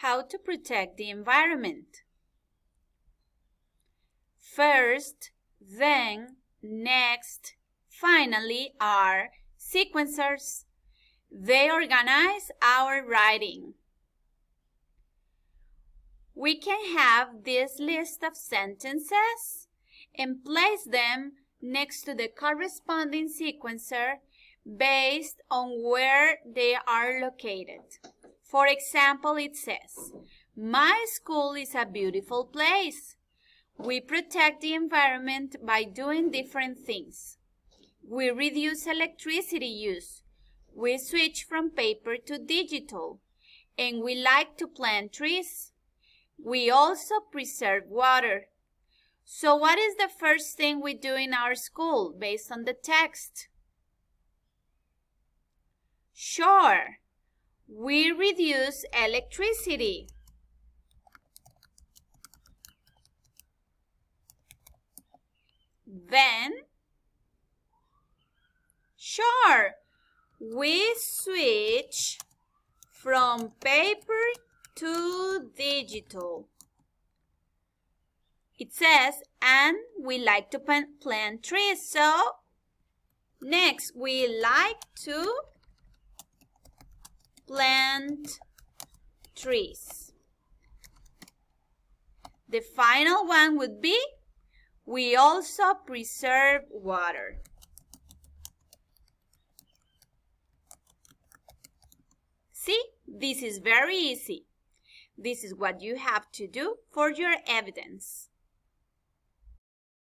how to protect the environment. First, then, next, finally are sequencers. They organize our writing. We can have this list of sentences and place them next to the corresponding sequencer based on where they are located. For example, it says, "My school is a beautiful place." We protect the environment by doing different things. We reduce electricity use. We switch from paper to digital. And we like to plant trees. We also preserve water. So what is the first thing we do in our school based on the text? Sure, we reduce electricity. Then, sure, we switch from paper to digital. It says, and we like to plant trees. So, next, we like to plant trees. The final one would be, we also preserve water. See, this is very easy. This is what you have to do for your evidence.